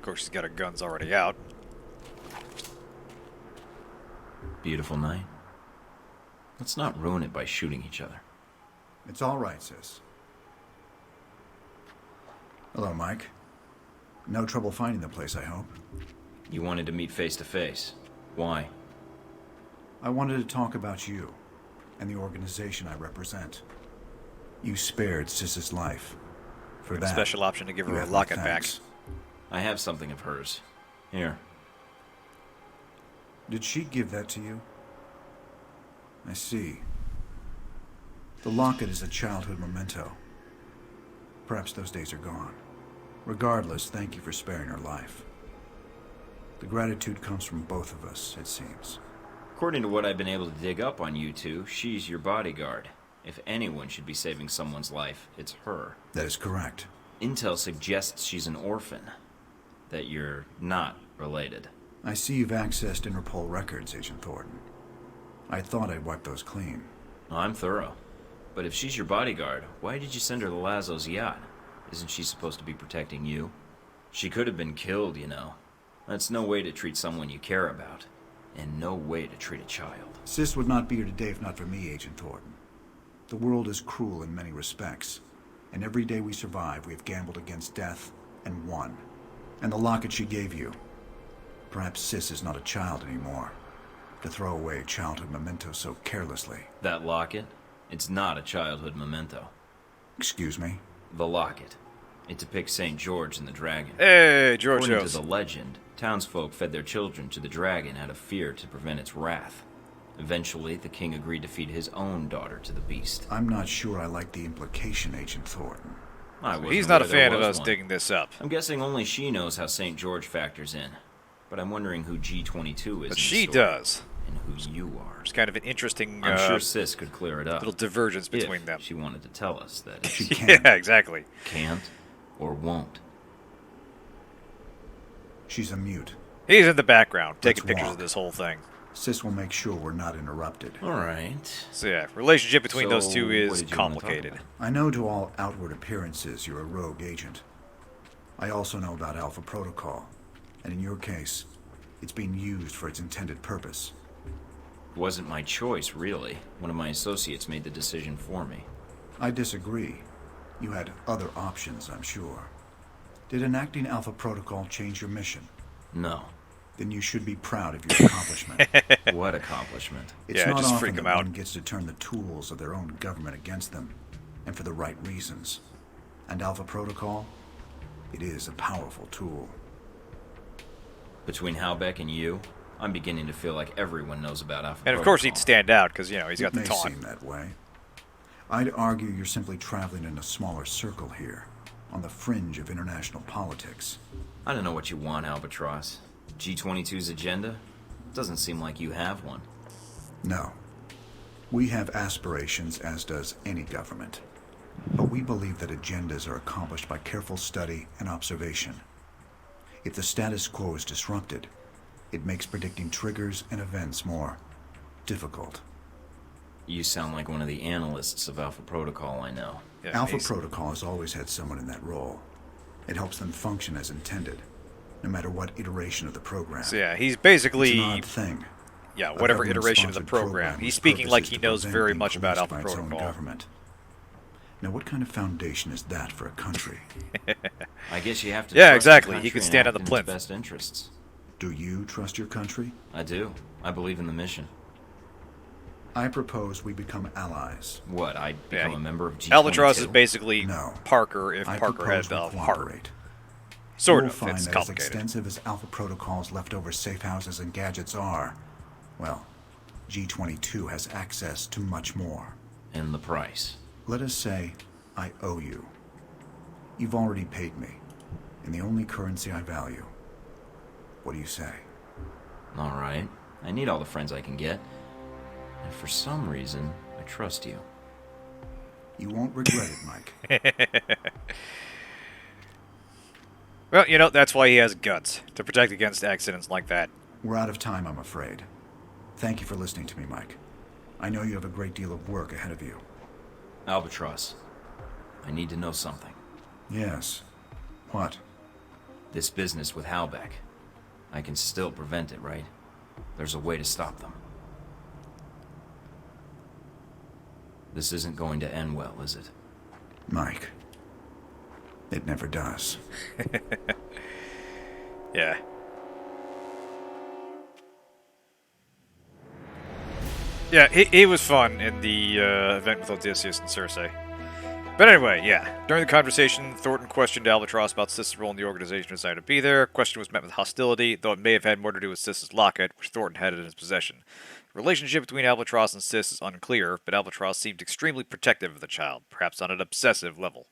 course, she's got her guns already out. Beautiful night. Let's not ruin it by shooting each other. It's all right, sis. Hello, Mike. No trouble finding the place, I hope. You wanted to meet face to face. Why? I wanted to talk about you and the organization I represent. You spared Sis's life. For that, Special option to give you her a have my locket back. thanks. I have something of hers. Here. Did she give that to you? I see. The locket is a childhood memento. Perhaps those days are gone. Regardless, thank you for sparing her life. The gratitude comes from both of us, it seems. According to what I've been able to dig up on you two, she's your bodyguard. If anyone should be saving someone's life, it's her. That is correct. Intel suggests she's an orphan. That you're not related. I see you've accessed Interpol records, Agent Thornton. I thought I'd wipe those clean. I'm thorough. But if she's your bodyguard, why did you send her to Lazo's yacht? Isn't she supposed to be protecting you? She could have been killed, you know. That's no way to treat someone you care about. And no way to treat a child. Sis would not be here today if not for me, Agent Thornton. The world is cruel in many respects, and every day we survive, we have gambled against death and won. And the locket she gave you. Perhaps Sis is not a child anymore, to throw away a childhood memento so carelessly. That locket? It's not a childhood memento. Excuse me? The locket. It depicts St. George and the dragon. Hey, George According Jones. to the legend, townsfolk fed their children to the dragon out of fear to prevent its wrath. Eventually, the king agreed to feed his own daughter to the beast. I'm not sure I like the implication, Agent Thornton. He's not a fan of us digging this up. I'm guessing only she knows how St. George factors in. But I'm wondering who G22 is. But she does. And who you are. It's kind of an interesting I'm sure Sis could clear it up. little divergence between if them. she wanted to tell us that She can't. Yeah, exactly. can't or won't. She's a mute. He's in the background, taking Let's pictures walk. of this whole thing. Sis will make sure we're not interrupted. All right. So yeah, relationship between those So, two what is did you wanna talk complicated. about? I know to all outward appearances you're a rogue agent. I also know about Alpha Protocol, and in your case, it's being used for its intended purpose. It wasn't my choice, really. One of my associates made the decision for me. I disagree. You had other options, I'm sure. Did enacting Alpha Protocol change your mission? No. Then you should be proud of your accomplishment. What accomplishment? It's Yeah, not just often freak 'em that out. one gets to turn the tools of their own government against them, and for the right reasons. And Alpha Protocol? It is a powerful tool. Between Halbech and you, I'm beginning to feel like everyone knows about Alpha And of course he'd Protocol. stand out, because, you know, he's got It the may taunt. seem that way. I'd argue you're simply traveling in a smaller circle here, on the fringe of international politics. I don't know what you want, Albatross. G22's agenda? Doesn't seem like you have one. No. We have aspirations, as does any government. But we believe that agendas are accomplished by careful study and observation. If the status quo is disrupted, it makes predicting triggers and events more difficult. You sound like one of the analysts of Alpha Protocol I know. Yeah, Alpha he's- Protocol has always had someone in that role. It helps them function as intended, no matter what iteration of the program. So yeah, he's It's basically, an odd thing. yeah, A whatever iteration of the government-sponsored program. He's whose speaking purpose like is he to knows prevent very being much about policed Alpha by its own Protocol. government. Now, what kind of foundation is that for a country? I guess you have to Yeah, trust exactly. the He country could and stand on act the in its plinth. best interests. Do you trust your country? I do. I believe in the mission. I propose we become allies. What, I'd become Yeah, a member of G22? Albatross is basically No. Parker if I Parker had propose the we heart. cooperate. Sort You'll of. find It's that as complicated. extensive as Alpha Protocol's leftover safe houses and gadgets are, well, G22 has access to much more. And the price. Let us say I owe you. You've already paid me, in the only currency I value. What do you say? All right. I need all the friends I can get. And for some reason, I trust you. You won't regret it, Mike. Well, you know, that's why he has guts, to protect against accidents like that. We're out of time, I'm afraid. Thank you for listening to me, Mike. I know you have a great deal of work ahead of you. Albatross, I need to know something. Yes. What? This business with Halbech. I can still prevent it, right? There's a way to stop them. This isn't going to end well, is it? Mike, it never does. Yeah. Yeah, he was fun in the event with Odysseus and Circe. But anyway, yeah. During the conversation, Thornton questioned Albatross about Sis's role in the organization and decided to be there. Question was met with hostility, though it may have had more to do with Sis's locket, which Thornton had in his possession. The relationship between Albatross and Sis is unclear, but Albatross seemed extremely protective of the child, perhaps on an obsessive level.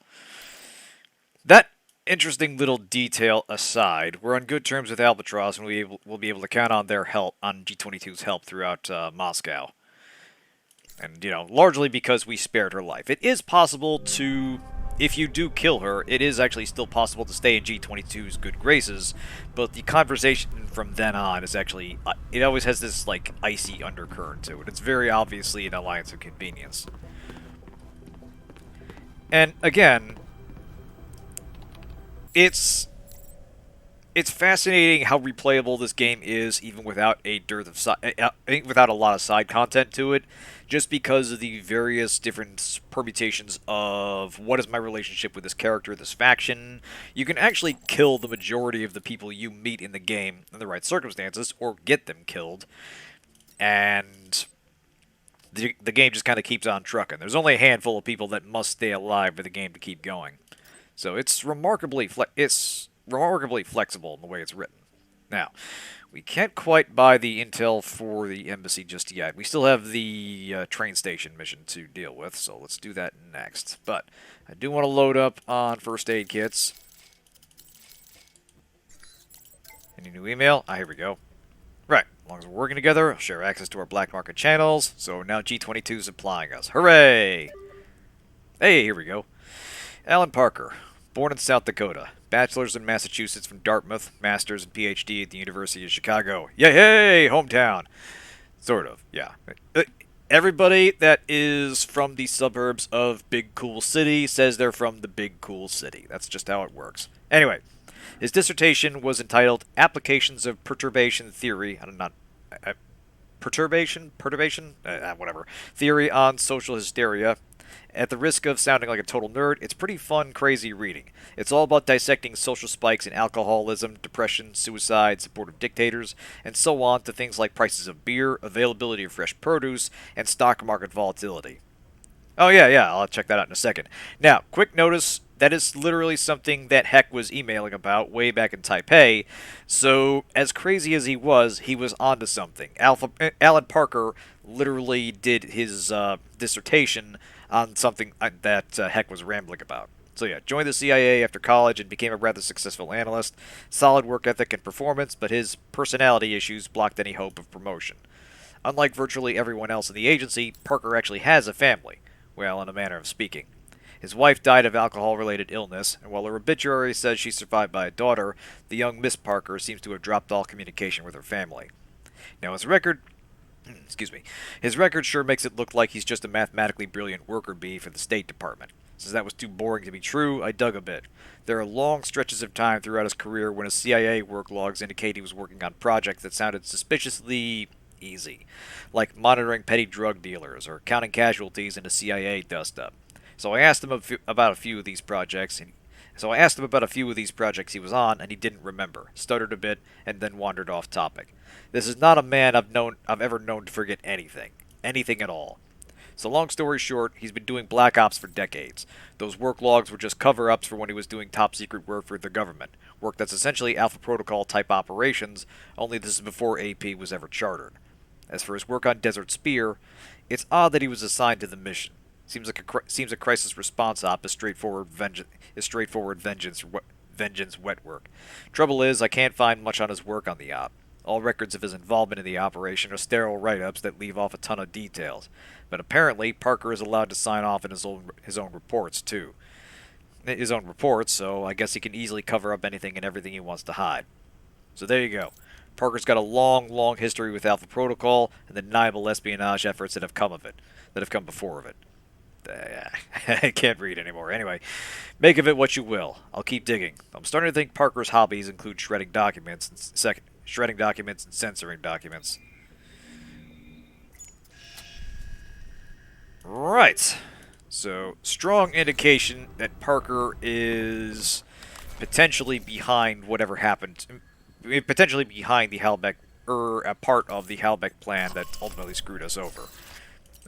That interesting little detail aside, we're on good terms with Albatross, and we'll be able to count on their help, on G22's help throughout Moscow. And, largely because we spared her life. It is possible to, if you do kill her, it is actually still possible to stay in G22's good graces, but the conversation from then on is actually, it always has this, icy undercurrent to it. It's very obviously an alliance of convenience. And, again, it's fascinating how replayable this game is, even without a dearth of without a lot of side content to it, just because of the various different permutations of what is my relationship with this character, this faction. You can actually kill the majority of the people you meet in the game in the right circumstances, or get them killed, and the game just kind of keeps on trucking. There's only a handful of people that must stay alive for the game to keep going. So it's remarkably flexible in the way it's written. Now, we can't quite buy the intel for the embassy just yet. We still have the train station mission to deal with, so let's do that next. But I do want to load up on first aid kits. Any new email? Here we go. Right, as long as we're working together, I'll share access to our black market channels, so now G22 is applying us. Hooray! Hey, here we go. Alan Parker, born in South Dakota. Bachelor's in Massachusetts from Dartmouth, master's and PhD at the University of Chicago. Yay, hometown. Sort of, yeah. Everybody that is from the suburbs of Big Cool City says they're from the Big Cool City. That's just how it works. Anyway, his dissertation was entitled Applications of Perturbation Theory. Whatever. Theory on Social Hysteria. At the risk of sounding like a total nerd, it's pretty fun, crazy reading. It's all about dissecting social spikes in alcoholism, depression, suicide, support of dictators, and so on to things like prices of beer, availability of fresh produce, and stock market volatility. Oh yeah, I'll check that out in a second. Now, quick notice, that is literally something that Heck was emailing about way back in Taipei, so as crazy as he was onto something. Alan Parker literally did his dissertation on something that Heck was rambling about. So yeah, joined the CIA after college and became a rather successful analyst. Solid work ethic and performance, but his personality issues blocked any hope of promotion. Unlike virtually everyone else in the agency, Parker actually has a family. Well, in a manner of speaking. His wife died of alcohol-related illness, and while her obituary says she's survived by a daughter, the young Miss Parker seems to have dropped all communication with her family. Now, his record sure makes it look like he's just a mathematically brilliant worker bee for the State Department. Since that was too boring to be true, I dug a bit. There are long stretches of time throughout his career when his CIA work logs indicate he was working on projects that sounded suspiciously easy, like monitoring petty drug dealers or counting casualties in a CIA dust-up. So I asked him about a few of these projects he was on, and he didn't remember, stuttered a bit, and then wandered off topic. This is not a man I've ever known to forget anything at all. So long story short, he's been doing Black Ops for decades. Those work logs were just cover-ups for when he was doing top-secret work for the government, work that's essentially Alpha Protocol-type operations, only this is before AP was ever chartered. As for his work on Desert Spear, it's odd that he was assigned to the mission. Seems a crisis response op is straightforward vengeance wet work. Trouble is, I can't find much on his work on the op. All records of his involvement in the operation are sterile write-ups that leave off a ton of details. But apparently, Parker is allowed to sign off in his own reports, too. So I guess he can easily cover up anything and everything he wants to hide. So there you go. Parker's got a long history with Alpha Protocol and the deniable espionage efforts that have come before of it. I can't read anymore. Anyway, make of it what you will. I'll keep digging. I'm starting to think Parker's hobbies include shredding documents and censoring documents. Right. So, strong indication that Parker is potentially behind whatever happened. Potentially behind the Halbech, a part of the Halbech plan that ultimately screwed us over.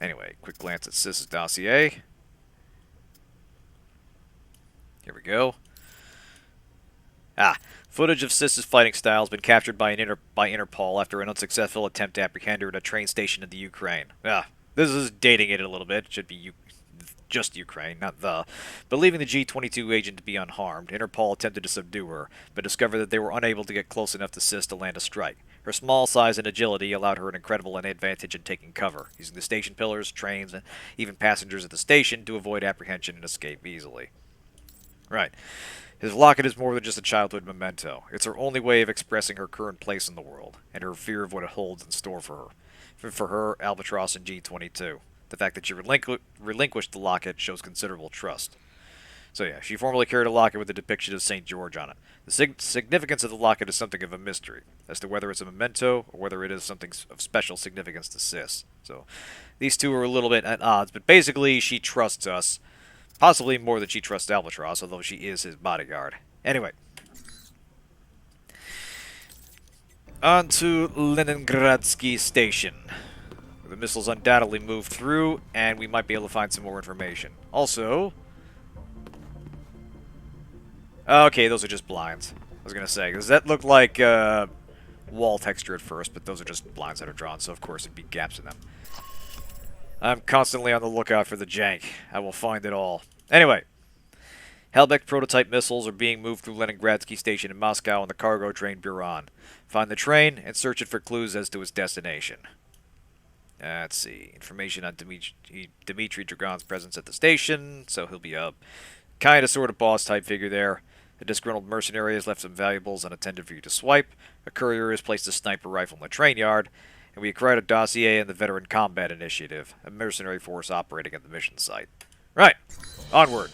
Anyway, quick glance at Sis's dossier. Here we go. Footage of Sis's fighting style has been captured by Interpol after an unsuccessful attempt to apprehend her at a train station in the Ukraine. This is dating it a little bit. It should be just Ukraine, not the. Believing the G-22 agent to be unharmed, Interpol attempted to subdue her, but discovered that they were unable to get close enough to Sis to land a strike. Her small size and agility allowed her an incredible advantage in taking cover, using the station pillars, trains, and even passengers at the station to avoid apprehension and escape easily. Right. His locket is more than just a childhood memento. It's her only way of expressing her current place in the world, and her fear of what it holds in store for her. For her, Albatross and G-22. The fact that she relinquished the locket shows considerable trust. So yeah, she formerly carried a locket with a depiction of St. George on it. The significance of the locket is something of a mystery, as to whether it's a memento or whether it is something of special significance to Sis. So these two are a little bit at odds, but basically she trusts us. Possibly more than she trusts Albatross, although she is his bodyguard. Anyway. On to Leningradski Station. The missiles undoubtedly moved through, and we might be able to find some more information. Also... Okay, those are just blinds. I was going to say, because that looked like wall texture at first, but those are just blinds that are drawn, so of course there'd be gaps in them. I'm constantly on the lookout for the jank. I will find it all. Anyway, Halbech prototype missiles are being moved through Leningradski Station in Moscow on the cargo train Buran. Find the train and search it for clues as to its destination. Let's see. Information on Dmitry Dragon's presence at the station, so he'll be a kind of sort of boss type figure there. A disgruntled mercenary has left some valuables unattended for you to swipe. A courier has placed a sniper rifle in the train yard. And we acquired a dossier in the Veteran Combat Initiative, a mercenary force operating at the mission site. Right. Onward.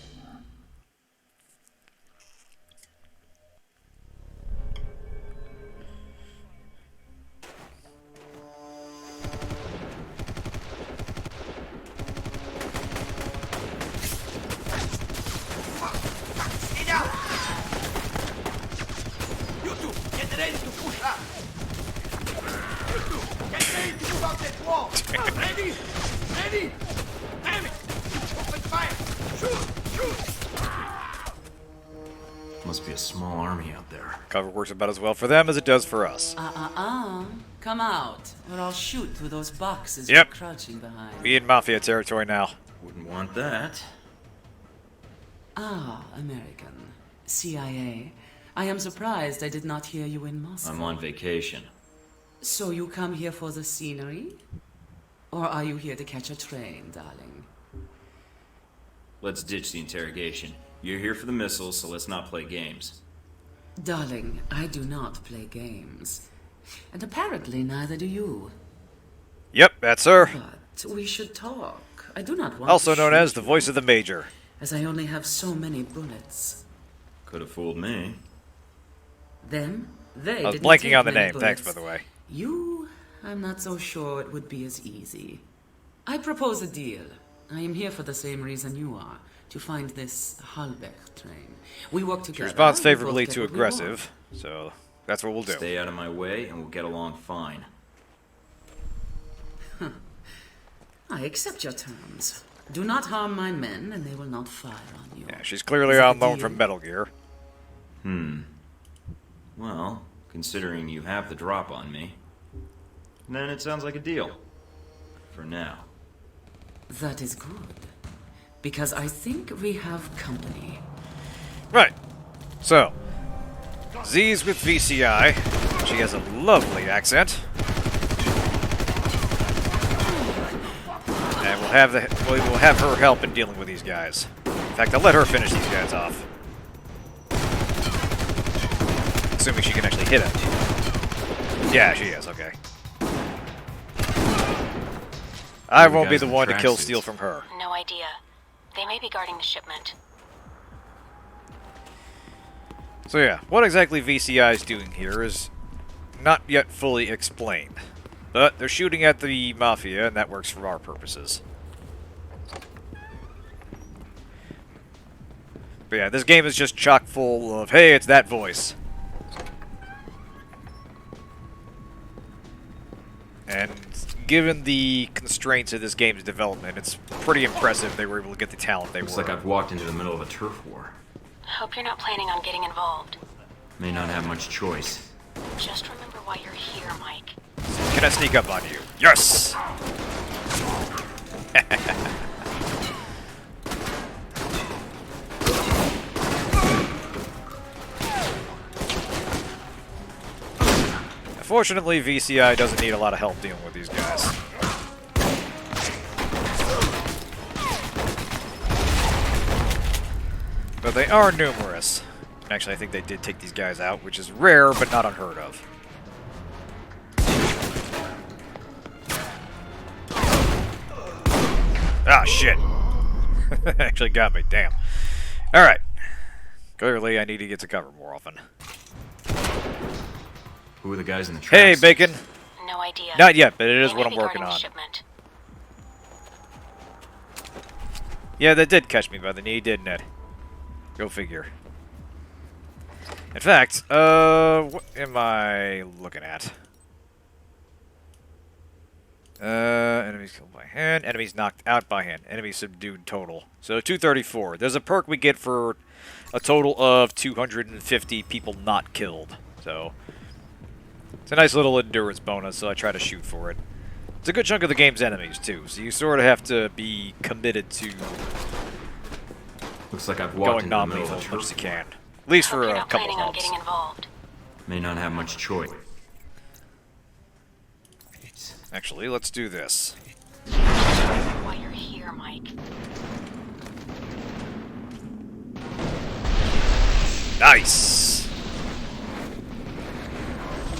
Stay down! You two, get ready to push up! You two, get ready to move up that wall! Ready? Ready? Damn it! Open fire! Shoot! Must be a small army out there. Cover works about as well for them as it does for us. Come out, or I'll shoot through those boxes Yep. you're crouching behind. We in Mafia territory now. Wouldn't want that. American. CIA. I am surprised I did not hear you in Moscow. I'm on vacation. So you come here for the scenery? Or are you here to catch a train, darling? Let's ditch the interrogation. You're here for the missiles, so let's not play games. Darling, I do not play games. And apparently neither do you. Yep, that's her. But we should talk. I do not want Also to known shoot as the you, voice of the Major. as I only have so many bullets. Could have fooled me. Them? They I was didn't blanking take on the many name. Thanks, by bullets. the way. You, I'm not so sure it would be as easy. I propose a deal. I am here for the same reason you are, to find this Halbech train. We work She together. responds we both favorably get to what we want. aggressive, so that's what we'll do. Stay out of my way, and we'll get along fine. I accept your terms. Do not harm my men, and they will not fire on you. Yeah, she's clearly Is that on a loan deal? from Metal Gear. Well, considering you have the drop on me, then it sounds like a deal. For now. That is good. Because I think we have company. Right. So, Z's with VCI. She has a lovely accent. And we'll have her help in dealing with these guys. In fact, I'll let her finish these guys off. Assuming she can actually hit him. Yeah, she is, okay. I won't be the one to kill steal from her. No idea. They may be guarding the shipment. So yeah, what exactly VCI is doing here is not yet fully explained. But they're shooting at the Mafia, and that works for our purposes. But yeah, this game is just chock full of, hey, it's that voice. And given the constraints of this game's development, it's pretty impressive they were able to get the talent they Looks were. like I've walked into the middle of a turf war. Hope you're not planning on getting involved. May not have much choice. Just remember why you're here, Mike. Can I sneak up on you? Yes! Fortunately, VCI doesn't need a lot of help dealing with these guys. But they are numerous. Actually, I think they did take these guys out, which is rare, but not unheard of. Ah, shit. Actually got me, damn. Alright. Clearly, I need to get to cover more often. Who are the guys in the Hey, tracks? Bacon. No idea. Not yet, but it is They what may I'm be working guarding the on. shipment. Yeah, that did catch me by the knee, didn't it? Go figure. In fact, what am I looking at? Enemies killed by hand, enemies knocked out by hand, enemies subdued total. So 234. There's a perk we get for a total of 250 people not killed. So it's a nice little endurance bonus, so I try to shoot for it. It's a good chunk of the game's enemies, too, so you sort of have to be committed to Looks like I've walked going into the middle of non-lethal a as much as turf you war. can. At least Hope for you're a not couple planning on months. getting involved. May not have much choice. Actually, let's do this. Why you're here, Mike. Nice!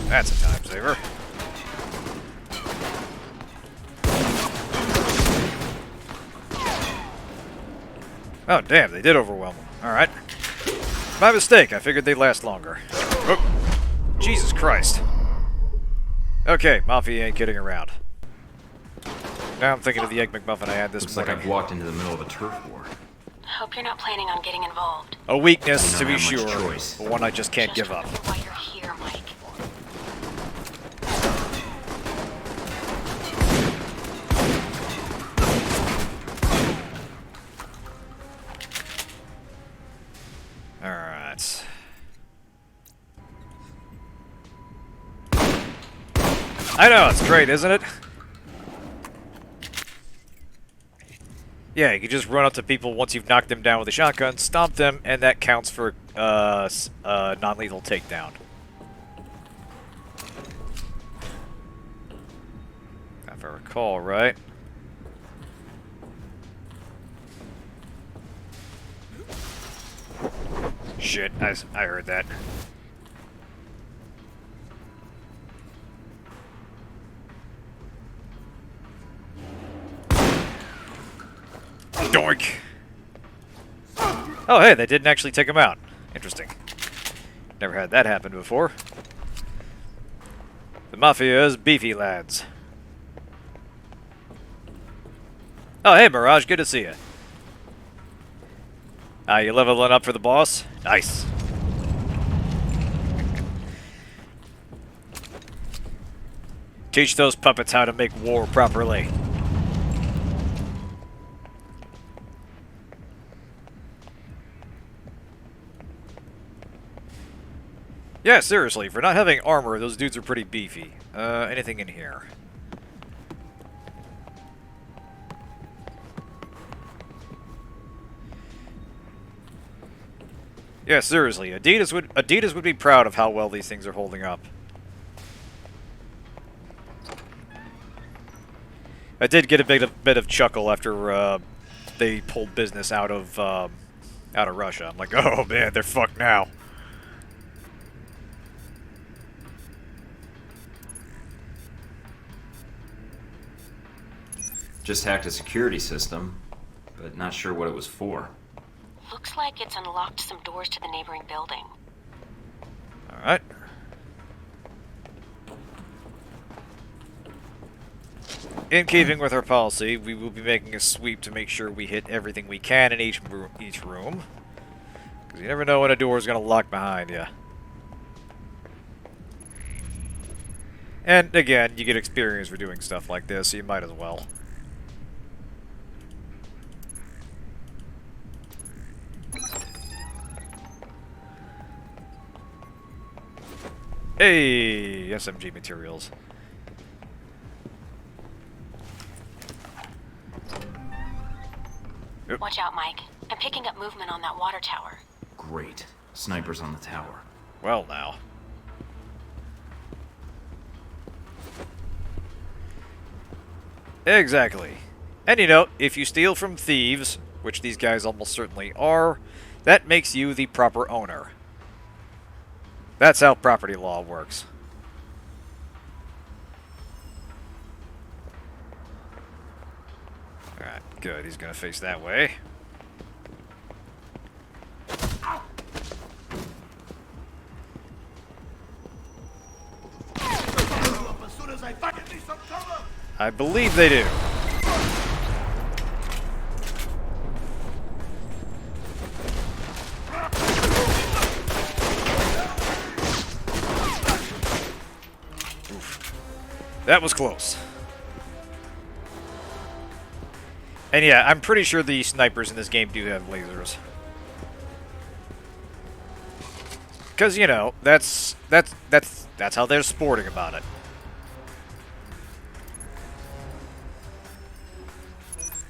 That's a time saver. Oh, damn, they did overwhelm them. Alright. My mistake, I figured they'd last longer. Oh, Jesus Christ. Okay, Mafia ain't kidding around. Now I'm thinking of the Egg McMuffin I had this Looks like morning. I've walked into the middle of a turf war. Hope you're not planning on getting involved. A weakness, to Don't be have much sure, choice. but one I just can't Just give up. remember why you're here, Mike. Alright. I know, it's great, isn't it? Yeah, you can just run up to people once you've knocked them down with a shotgun, stomp them, and that counts for non-lethal takedown. If I recall, right? Shit, I heard that. Doink! Oh, hey, they didn't actually take him out. Interesting. Never had that happen before. The Mafia's beefy lads. Oh, hey, Mirage, good to see you. You leveling up for the boss? Nice. Teach those puppets how to make war properly. Yeah, seriously, for not having armor, those dudes are pretty beefy. Anything in here? Yeah, seriously, Adidas would be proud of how well these things are holding up. I did get a bit of chuckle after they pulled business out of Russia. I'm like, oh man, they're fucked now. Just hacked a security system, but not sure what it was for. Looks like it's unlocked some doors to the neighboring building. Alright. In keeping with our policy, we will be making a sweep to make sure we hit everything we can in each room. Because you never know when a door is going to lock behind you. And again, you get experience for doing stuff like this, so you might as well. Hey, SMG materials. Yep. Watch out, Mike. I'm picking up movement on that water tower. Great. Snipers on the tower. Well, now. Exactly. And you know, if you steal from thieves, which these guys almost certainly are, that makes you the proper owner. That's how property law works. Alright, good. He's gonna face that way. As soon as I fucking need some cover. I believe they do. Oof. That was close. And yeah, I'm pretty sure the snipers in this game do have lasers. Because, you know, that's how they're sporting about it.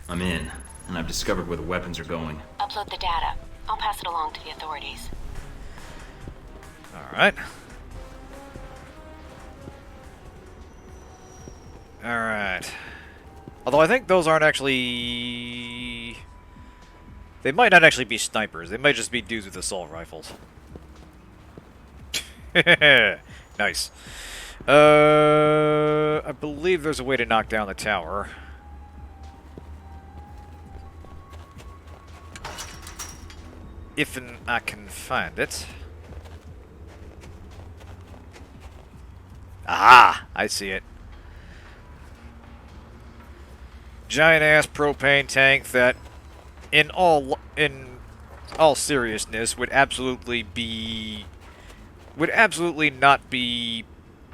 I'm in, and I've discovered where the weapons are going. Upload the data. I'll pass it along to the authorities. Alright. Alright. Although I think those aren't actually... They might not actually be snipers. They might just be dudes with assault rifles. Nice. I believe there's a way to knock down the tower. If I can find it. Ah, I see it. Giant ass propane tank that, in all seriousness, would absolutely not be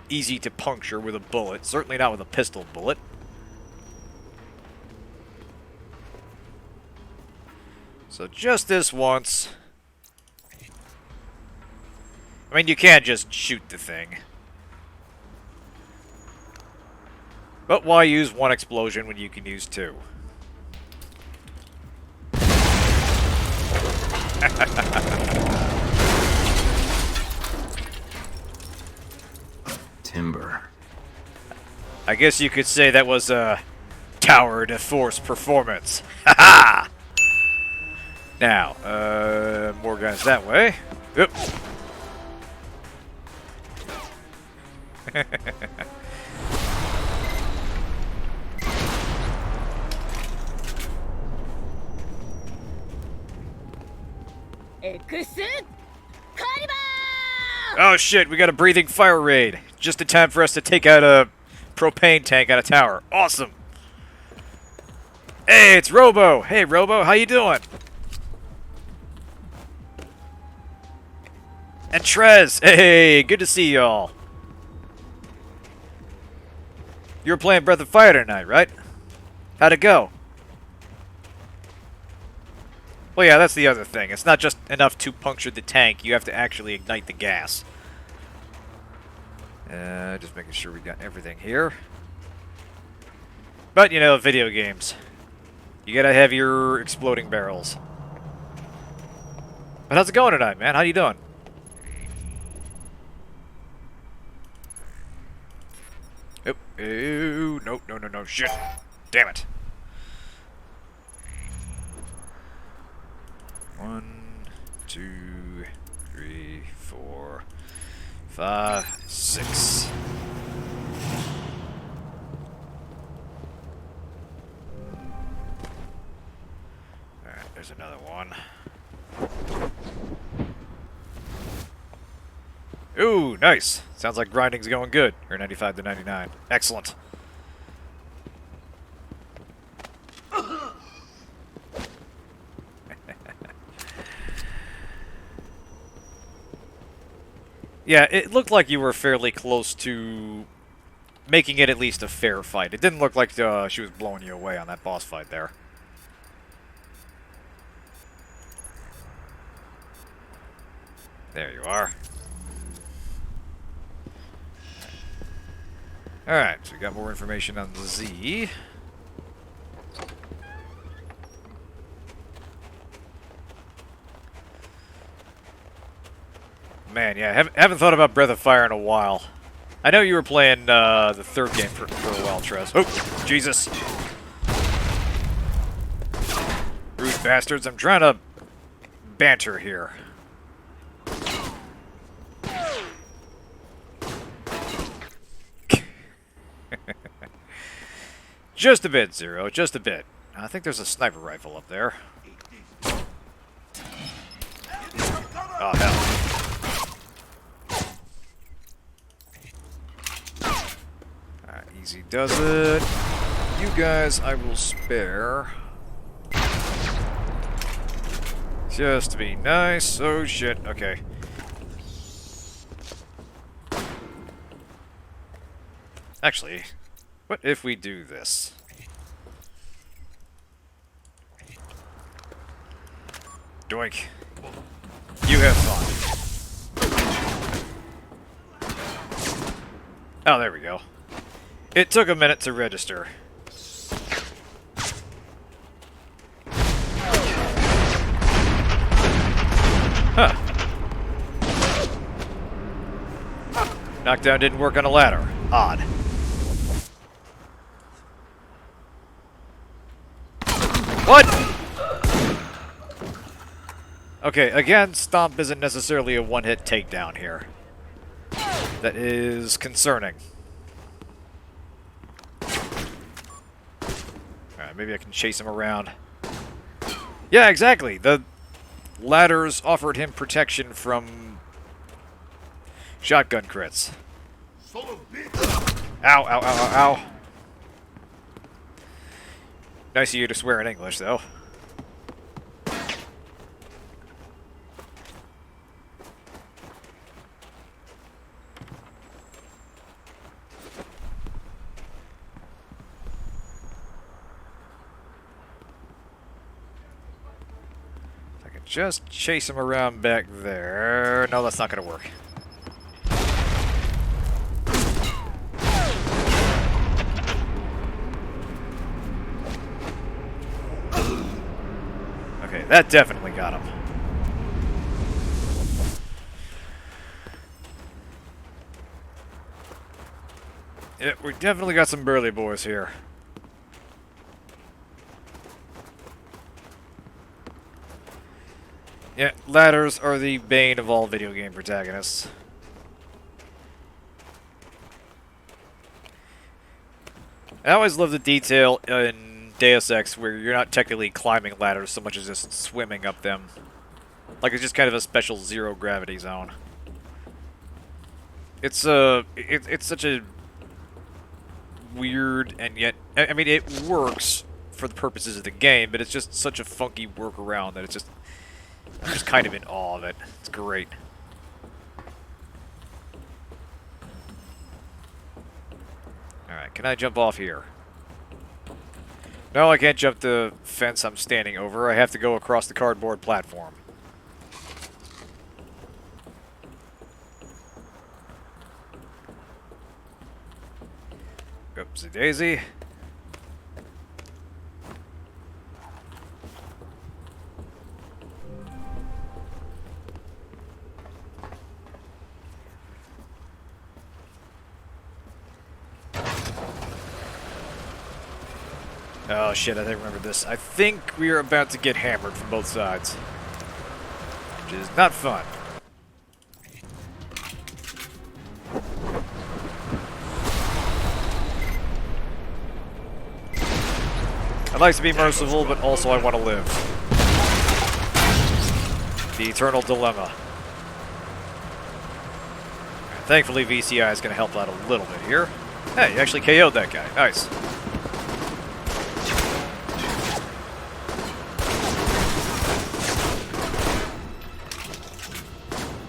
easy to puncture with a bullet. Certainly not with a pistol bullet. So just this once. I mean, you can't just shoot the thing. But why use one explosion when you can use two? Timber. I guess you could say that was a tower de force performance. Haha! Now, more guys that way. Yep. Oh shit, we got a breathing fire raid. Just in time for us to take out a propane tank on a tower. Awesome. Hey, it's Robo. Hey, Robo, how you doing? And Trez. Hey, good to see y'all. You were playing Breath of Fire tonight, right? How'd it go? Well, yeah, that's the other thing. It's not just enough to puncture the tank. You have to actually ignite the gas. Just making sure we got everything here. But, you know, video games. You gotta have your exploding barrels. But how's it going tonight, man? How you doing? Oh, oh, no, no, no, no, shit. Damn it. 1, 2, 3, 4, 5, 6. one. Ooh, nice. Sounds like grinding's going good. Or 95 to 99. Excellent. Yeah, it looked like you were fairly close to making it at least a fair fight. It didn't look like she was blowing you away on that boss fight there. There you are. Alright, so we got more information on the Z. Man, yeah, haven't thought about Breath of Fire in a while. I know you were playing the third game for a while, Trez. Oh, Jesus. Rude bastards, I'm trying to banter here. Just a bit, Zero, just a bit. I think there's a sniper rifle up there. Oh, hell. Alright, easy does it. You guys, I will spare. Just to be nice. Oh, shit. Okay. Actually, what if we do this? Doink. You have fun. Oh, there we go. It took a minute to register. Huh. Knockdown didn't work on a ladder. Odd. What? Okay, again, Stomp isn't necessarily a one-hit takedown here. That is concerning. Alright, maybe I can chase him around. Yeah, exactly. The ladders offered him protection from shotgun crits. Ow, ow, ow, ow, ow. Nice of you to swear in English, though. I can just chase him around back there. No, that's not going to work. Okay, that definitely got him. Yeah, we definitely got some burly boys here. Yeah, ladders are the bane of all video game protagonists. I always love the detail in Deus Ex where you're not technically climbing ladders so much as just swimming up them. Like it's just kind of a special zero gravity zone. It's such a weird and yet I mean it works for the purposes of the game, but it's just such a funky workaround that it's just I'm just kind of in awe of it. It's great. Alright, can I jump off here? No, I can't jump the fence I'm standing over. I have to go across the cardboard platform. Oopsie daisy. Oh shit, I didn't remember this. I think we are about to get hammered from both sides. Which is not fun. I'd like to be merciful, but also I want to live. The eternal dilemma. Thankfully, VCI is going to help out a little bit here. Hey, you actually KO'd that guy. Nice.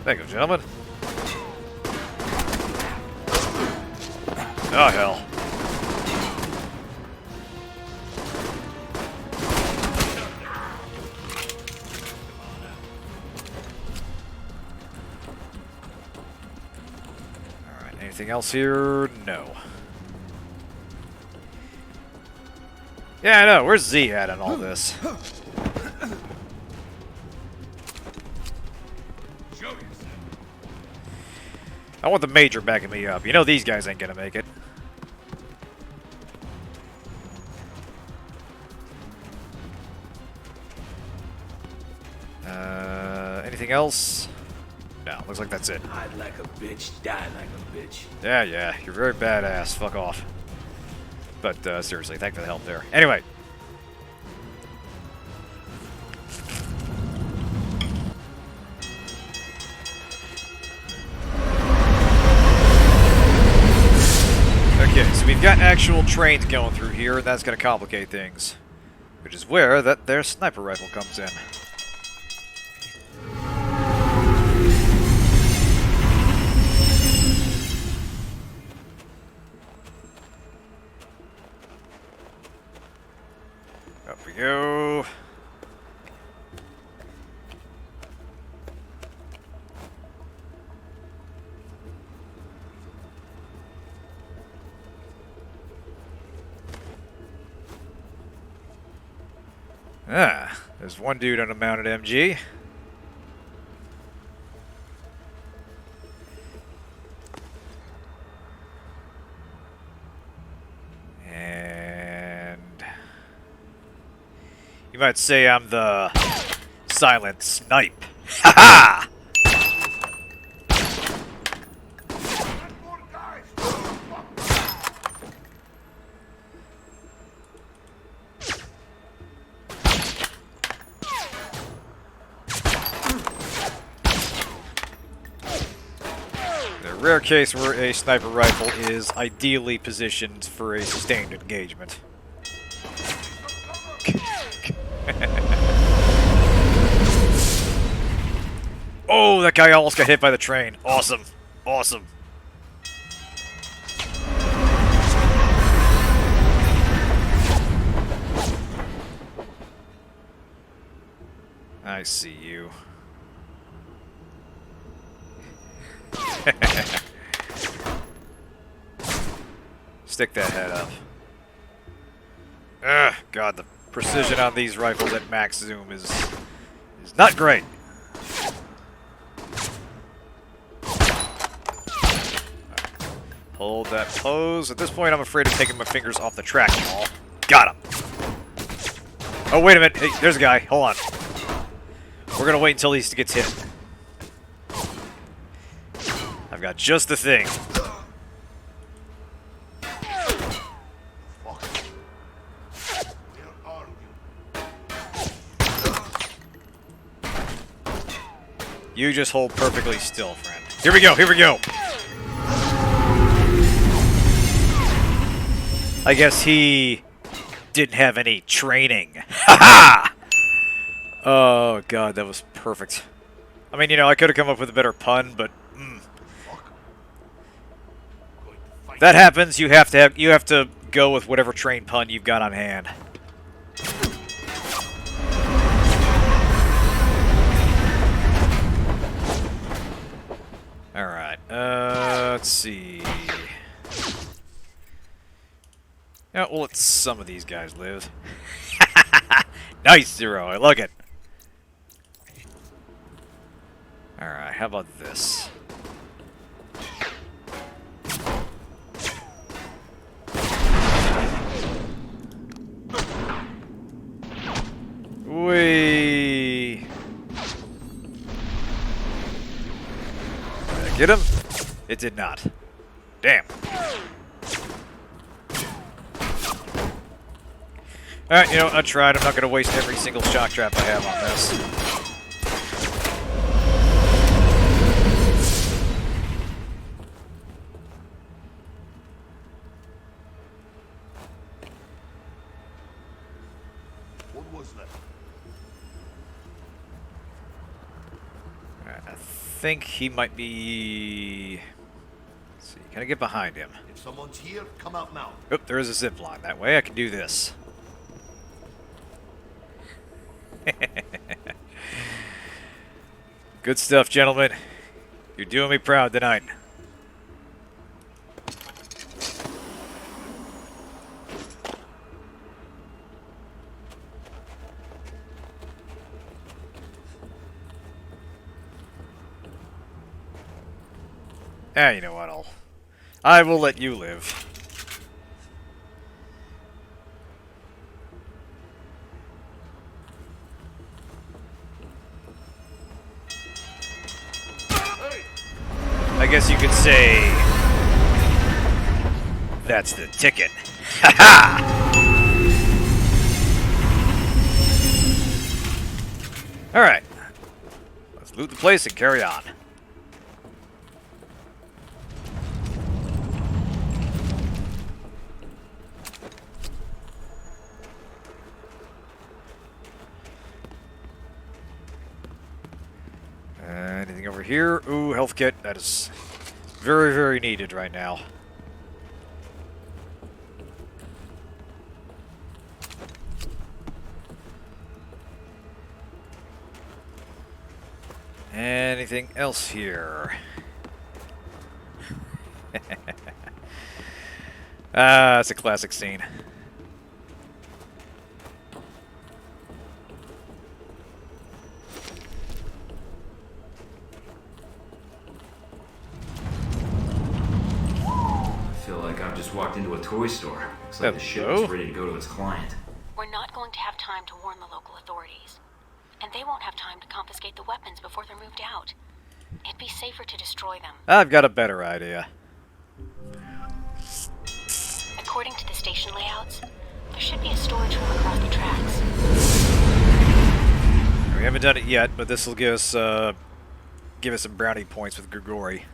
Thank you, gentlemen. Oh, hell. Alright, anything else here? No. Yeah, I know. Where's Z at in all this? I want the Major backing me up. You know these guys ain't gonna make it. Anything else? No, looks like that's it. Hide like a bitch, die like a bitch. Yeah, you're very badass. Fuck off. But, seriously, thank you for the help there. Anyway. Okay, so we've got actual trains going through here, and that's going to complicate things. Which is where their sniper rifle comes in. Up we go. Ah, there's one dude on a mounted MG. And you might say I'm the silent snipe. Ha ha! Rare case where a sniper rifle is ideally positioned for a sustained engagement. Oh, that guy almost got hit by the train. Awesome. Awesome. I see you. Stick that head up. Ugh, God, the precision on these rifles at max zoom is not great. Hold that pose. At this point, I'm afraid of taking my fingers off the track, y'all. Got him. Oh, wait a minute. Hey, there's a guy. Hold on. We're gonna wait until he gets hit. I've got just the thing. You just hold perfectly still, friend. Here we go, here we go! I guess he didn't have any training. Ha ha! Oh god, that was perfect. I mean, you know, I could have come up with a better pun, but that happens. You have to go with whatever train pun you've got on hand. All right. Let's see. Yeah, we'll let some of these guys live. Nice, Zero. I like it. All right. How about this? Whee! Did I get him? It did not. Damn. Alright, you know, I tried. I'm not going to waste every single shock trap I have on this. left. Alright, I think he might be... Let's see, can I get behind him? If someone's here, come out now. Oh, there is a zip line that way. I can do this. Good stuff, gentlemen. You're doing me proud tonight. Ah, you know what? I will let you live. I guess you could say that's the ticket. Ha ha! All right, let's loot the place and carry on. Anything over here? Ooh, health kit. That is very, very needed right now. Anything else here? Ah, it's a classic scene. Walked into a toy store. Looks like the ship is ready to go to its client. We're not going to have time to warn the local authorities. And they won't have time to confiscate the weapons before they're moved out. It'd be safer to destroy them. I've got a better idea. According to the station layouts, there should be a storage room across the tracks. We haven't done it yet, but this will give us some brownie points with Grigori.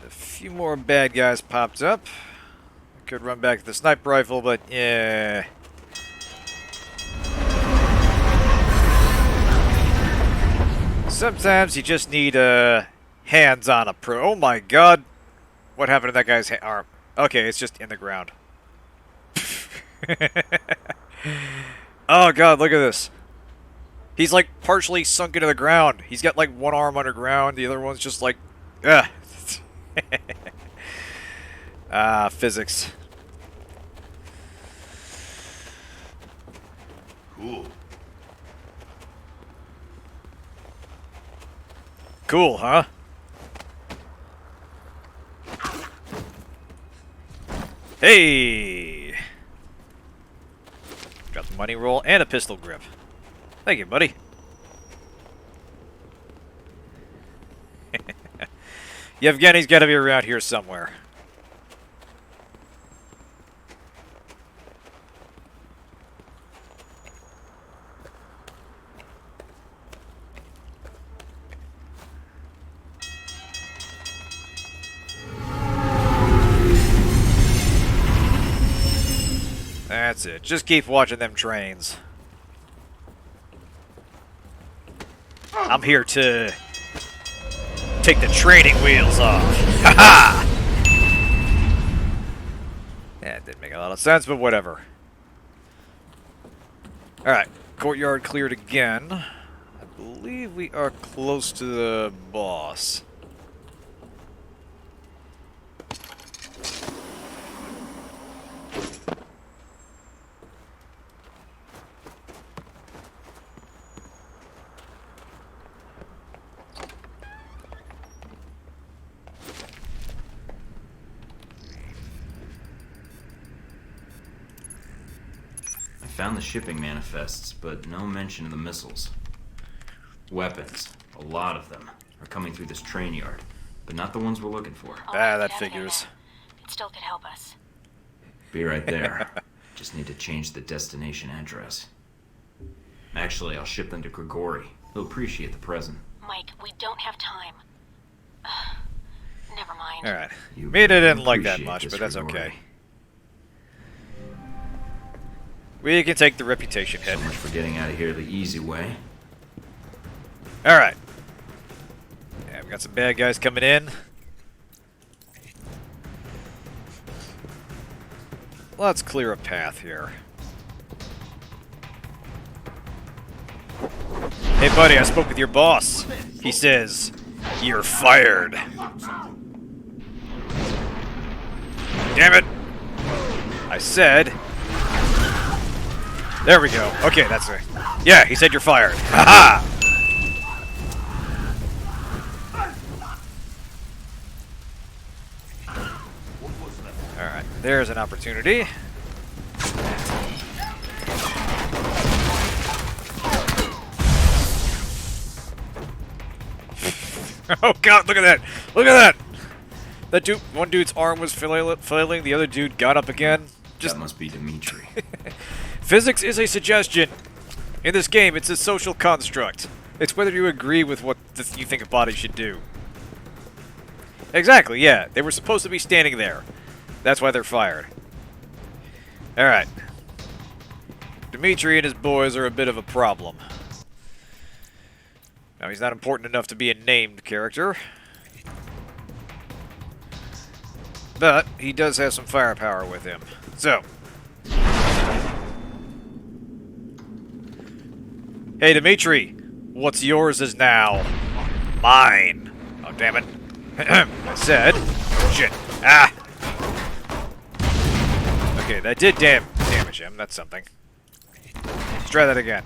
A few more bad guys popped up. I could run back to the sniper rifle, but yeah. Sometimes you just need hands on a pro. Oh my god. What happened to that guy's arm? Okay, it's just in the ground. Oh god, look at this. He's like partially sunk into the ground. He's got like one arm underground, the other one's just like, ugh. Ah, physics. Cool. Cool, huh? Hey! Got the money roll and a pistol grip. Thank you, buddy. Yevgeny's got to be around here somewhere. That's it. Just keep watching them trains. I'm here to take the training wheels off. Ha ha! That didn't make a lot of sense, but whatever. Alright, courtyard cleared again. I believe we are close to the boss. Found the shipping manifests, but no mention of the missiles. Weapons, a lot of them, are coming through this train yard, but not the ones we're looking for. Ah, that figures. It still could help us. Be right there. Just need to change the destination address. Actually, I'll ship them to Grigori. He'll appreciate the present. Mike, we don't have time. Never mind. Alright. You Made it didn't like that appreciate much, this, but that's Grigori. okay. We can take the reputation hit. So much for getting out of here the easy way. Alright. Yeah, we got some bad guys coming in. Let's clear a path here. Hey buddy, I spoke with your boss. He says, you're fired. Damn it! I said... There we go. Okay, that's it. Yeah, he said you're fired. Haha! Alright, there's an opportunity. Oh god, look at that! Look at that! That dude, one dude's arm was flailing, the other dude got up again. That must be Dimitri. Physics is a suggestion. In this game, it's a social construct. It's whether you agree with what you think a body should do. Exactly, yeah. They were supposed to be standing there. That's why they're fired. Alright. Dimitri and his boys are a bit of a problem. Now, he's not important enough to be a named character. But he does have some firepower with him. So. Hey, Dimitri. What's yours is now mine. Oh, damn it. I said. Oh, shit. Ah! Okay, that did damage him. That's something. Let's try that again.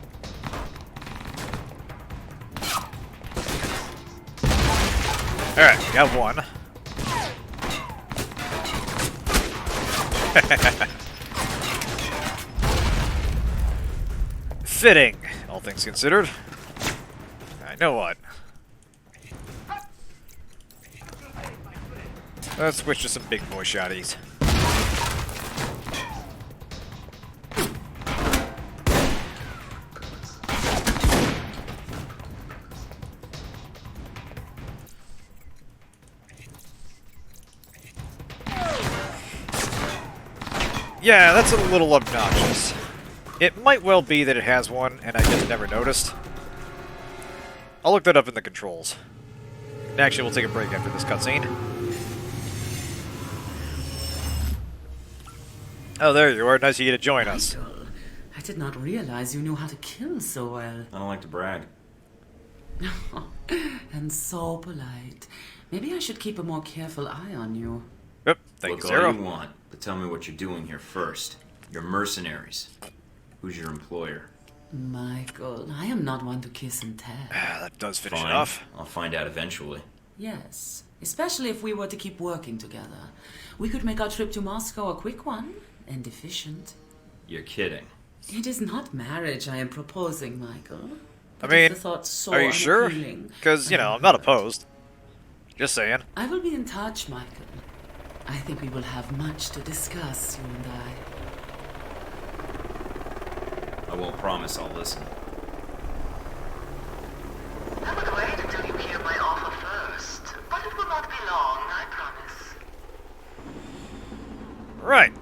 Alright, got one. Fitting, all things considered. I know what. Let's switch to some big boy shotties. Yeah, that's a little obnoxious. It might well be that it has one, and I just never noticed. I'll look that up in the controls. And actually, we'll take a break after this cutscene. Oh, there you are. Nice of you to join us. Michael, I did not realize you knew how to kill so well. I don't like to brag. And so polite. Maybe I should keep a more careful eye on you. Yep, thank Look you, all Zero. you want, but tell me what you're doing here first. You're mercenaries. Who's your employer? Michael, I am not one to kiss and tell. That does finish Fine. it off. I'll find out eventually. Yes, especially if we were to keep working together. We could make our trip to Moscow a quick one and efficient. You're kidding. It is not marriage I am proposing, Michael. I But mean, if the thought so are you sure? unappealing, Because, you know, I'm not opposed. Just saying. I will be in touch, Michael. I think we will have much to discuss, you and I. I won't promise I'll listen. I would wait until you hear my offer first, but it will not be long, I promise. Right.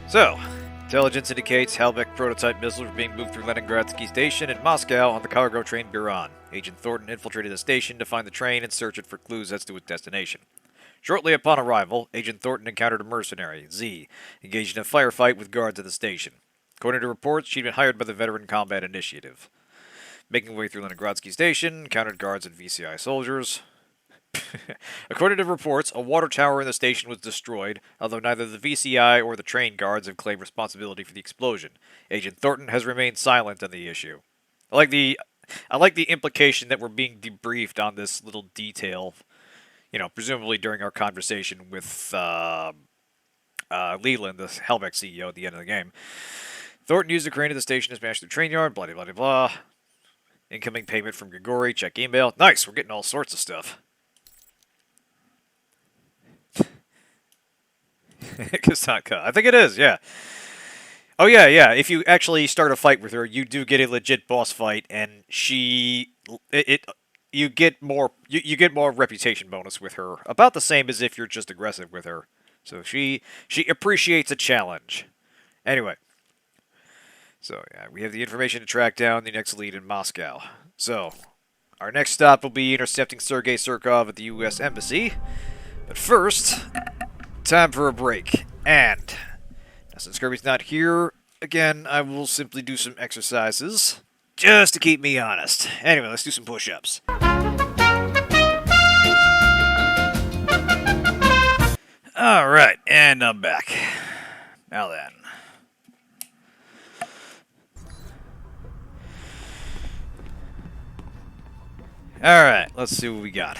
So, intelligence indicates Halbech prototype missiles are being moved through Leningradski station in Moscow on the cargo train Buran. Agent Thornton infiltrated the station to find the train and search it for clues as to its destination. Shortly upon arrival, Agent Thornton encountered a mercenary, Z, engaged in a firefight with guards at the station. According to reports, she'd been hired by the Veteran Combat Initiative. Making her way through Leningradski station, encountered guards and VCI soldiers. According to reports, a water tower in the station was destroyed, although neither the VCI or the train guards have claimed responsibility for the explosion. Agent Thornton has remained silent on the issue. I like the implication that we're being debriefed on this little detail, you know, presumably during our conversation with Leland, the Halbech CEO, at the end of the game. Thornton used the crane at the station to smash the train yard, blah, blah, blah, blah. Incoming payment from Grigori, check email. Nice, we're getting all sorts of stuff. Kasatka. I think it is, yeah. Oh, yeah, yeah. If you actually start a fight with her, you do get a legit boss fight, and you get more you get more reputation bonus with her. About the same as if you're just aggressive with her. So she appreciates a challenge. Anyway. So yeah, we have the information to track down the next lead in Moscow. So our next stop will be intercepting Sergei Surkov at the U.S. Embassy. But first, time for a break. And since Kirby's not here, again, I will simply do some exercises just to keep me honest. Anyway, let's do some push-ups. Alright, and I'm back. Now then. Alright, let's see what we got.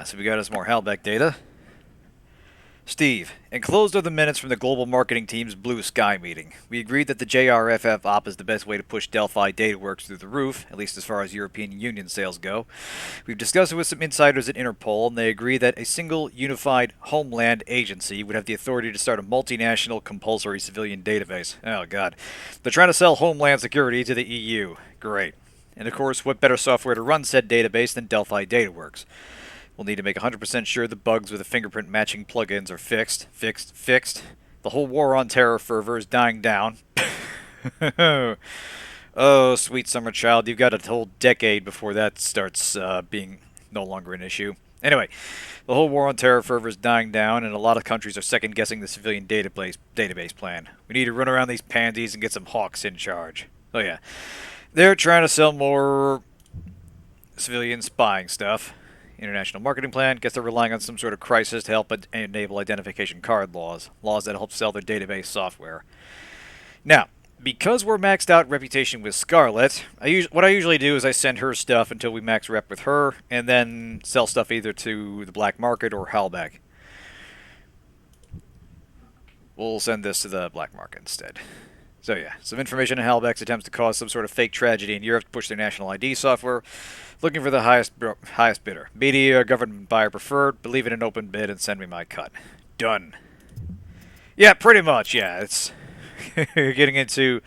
So we got us more Halbech data. Steve, enclosed are the minutes from the global marketing team's Blue Sky meeting. We agreed that the JRFF op is the best way to push Delphi DataWorks through the roof, at least as far as European Union sales go. We've discussed it with some insiders at Interpol, and they agree that a single unified homeland agency would have the authority to start a multinational compulsory civilian database. Oh god. They're trying to sell homeland security to the EU. Great. And of course, what better software to run said database than Delphi DataWorks? We'll need to make 100% sure the bugs with the fingerprint matching plugins are fixed. The whole war on terror fervor is dying down. Oh, sweet summer child, you've got a whole decade before that starts being no longer an issue. Anyway, the whole war on terror fervor is dying down, and a lot of countries are second-guessing the civilian database plan. We need to run around these pansies and get some hawks in charge. Oh yeah, they're trying to sell more civilian spying stuff. International marketing plan. Guess they're relying on some sort of crisis to help enable identification card laws. Laws that help sell their database software. Now, because we're maxed out reputation with Scarlet, what I usually do is I send her stuff until we max rep with her, and then sell stuff either to the black market or Halbech. We'll send this to the black market instead. So yeah, some information on Halbech's attempts to cause some sort of fake tragedy in Europe to push their national ID software. Looking for the highest bidder. Media, government buyer preferred. Believe in an open bid and send me my cut. Done. Yeah, pretty much, yeah. It's you're getting into...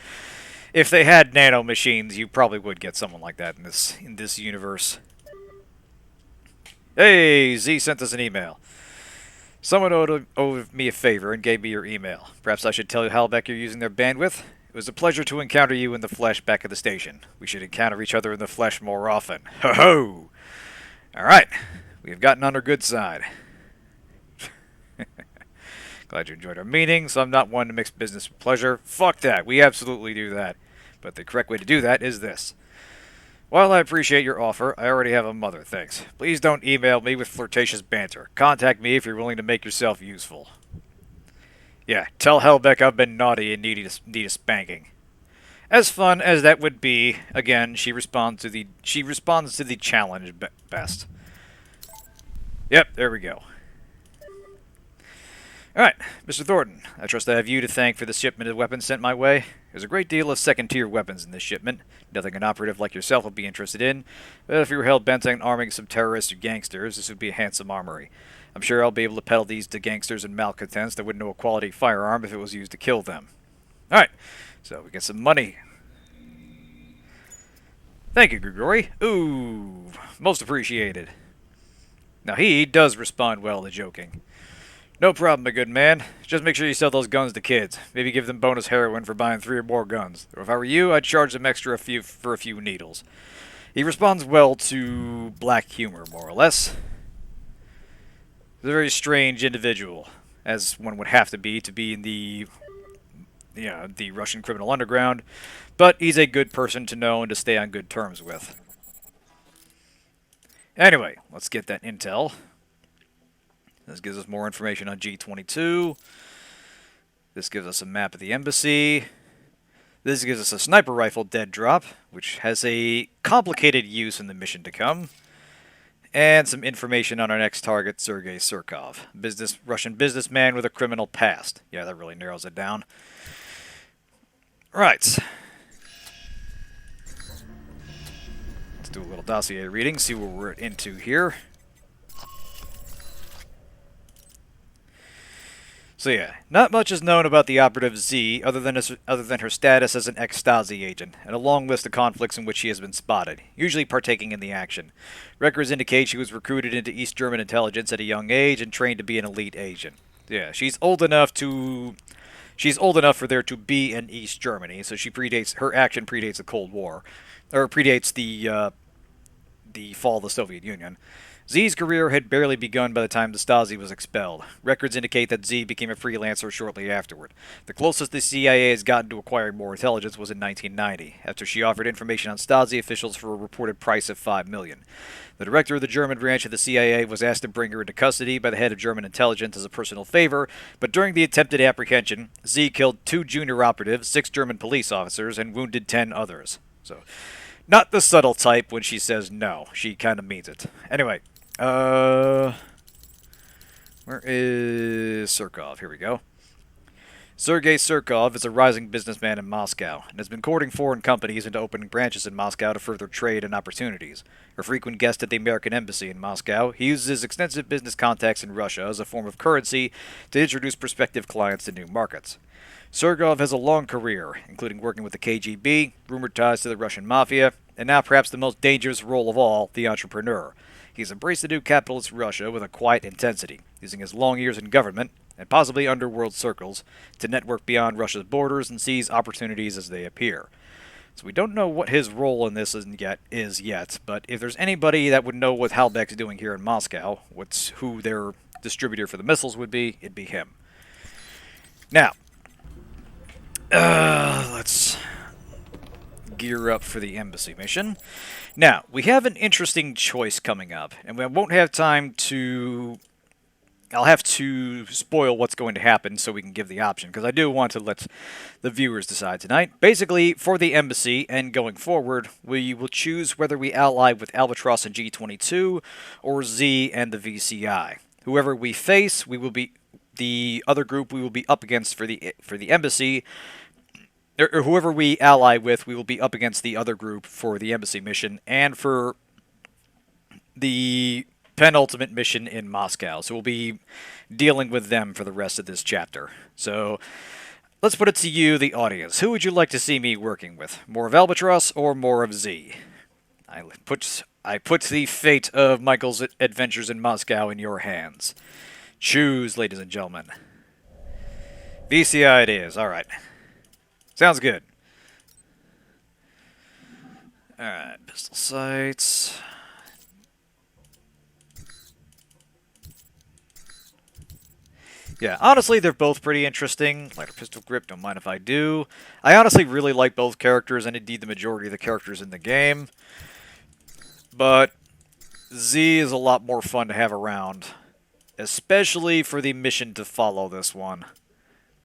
If they had nano machines, you probably would get someone like that in this universe. Hey, Z sent us an email. Someone owed me a favor and gave me your email. Perhaps I should tell Halbech you're using their bandwidth? It was a pleasure to encounter you in the flesh back at the station. We should encounter each other in the flesh more often. Ho-ho! Alright, we have gotten on our good side. Glad you enjoyed our meeting, so I'm not one to mix business with pleasure. Fuck that, we absolutely do that. But the correct way to do that is this. While I appreciate your offer, I already have a mother, thanks. Please don't email me with flirtatious banter. Contact me if you're willing to make yourself useful. Yeah, tell Halbech I've been naughty and need a spanking. As fun as that would be, again, she responds to the challenge best. Yep, there we go. Alright, Mr. Thornton, I trust I have you to thank for the shipment of weapons sent my way. There's a great deal of second-tier weapons in this shipment. Nothing an operative like yourself will be interested in, but if you were hell-bent on arming some terrorists or gangsters, this would be a handsome armory. I'm sure I'll be able to peddle these to gangsters and malcontents that wouldn't know a quality firearm if it was used to kill them. Alright, so we get some money. Thank you, Grigori. Ooh, most appreciated. Now he does respond well to joking. No problem, my good man. Just make sure you sell those guns to kids. Maybe give them bonus heroin for buying 3 or more guns. Or if I were you, I'd charge them extra for a few needles. He responds well to black humor, more or less. He's a very strange individual, as one would have to be in the Russian criminal underground. But he's a good person to know and to stay on good terms with. Anyway, let's get that intel. This gives us more information on G22. This gives us a map of the embassy. This gives us a sniper rifle dead drop, which has a complicated use in the mission to come. And some information on our next target, Sergei Surkov. Russian businessman with a criminal past. Yeah, that really narrows it down. Right. Let's do a little dossier reading, see what we're into here. So yeah, not much is known about the operative Z other than her status as an ex-Stasi agent, and a long list of conflicts in which she has been spotted, usually partaking in the action. Records indicate she was recruited into East German intelligence at a young age and trained to be an elite agent. Yeah, she's old enough for there to be an East Germany, so her action predates the Cold War, or predates the fall of the Soviet Union. Z's career had barely begun by the time the Stasi was expelled. Records indicate that Z became a freelancer shortly afterward. The closest the CIA has gotten to acquiring more intelligence was in 1990, after she offered information on Stasi officials for a reported price of $5 million. The director of the German branch of the CIA was asked to bring her into custody by the head of German intelligence as a personal favor, but during the attempted apprehension, Z killed 2 junior operatives, 6 German police officers, and wounded 10 others. So, not the subtle type when she says no. She kind of means it. Anyway, where is Surkov? Here we go. Sergei Surkov is a rising businessman in Moscow and has been courting foreign companies into opening branches in Moscow to further trade and opportunities. A frequent guest at the American Embassy in Moscow, he uses his extensive business contacts in Russia as a form of currency to introduce prospective clients to new markets. Surkov has a long career, including working with the KGB, rumored ties to the Russian mafia, and now perhaps the most dangerous role of all, the entrepreneur. He's embraced the new capitalist Russia with a quiet intensity, using his long years in government, and possibly underworld circles, to network beyond Russia's borders and seize opportunities as they appear. So we don't know what his role in this is yet, but if there's anybody that would know what Halbech's doing here in Moscow, who their distributor for the missiles would be, it'd be him. Now, let's gear up for the embassy mission. Now, we have an interesting choice coming up, and we won't have time to... I'll have to spoil what's going to happen so we can give the option, because I do want to let the viewers decide tonight. Basically, for the embassy and going forward, we will choose whether we ally with Albatross and G22 or Z and the VCI. Whoever we face, we will be the other group we will be up against for the embassy, or whoever we ally with, we will be up against the other group for the embassy mission and for the penultimate mission in Moscow. So we'll be dealing with them for the rest of this chapter. So let's put it to you, the audience. Who would you like to see me working with? More of Albatross or more of Z? I put the fate of Michael's adventures in Moscow in your hands. Choose, ladies and gentlemen. VCI it is. All right. Sounds good. Alright, pistol sights. Yeah, honestly, they're both pretty interesting. Lighter pistol grip, don't mind if I do. I honestly really like both characters, and indeed the majority of the characters in the game. But Z is a lot more fun to have around, especially for the mission to follow this one.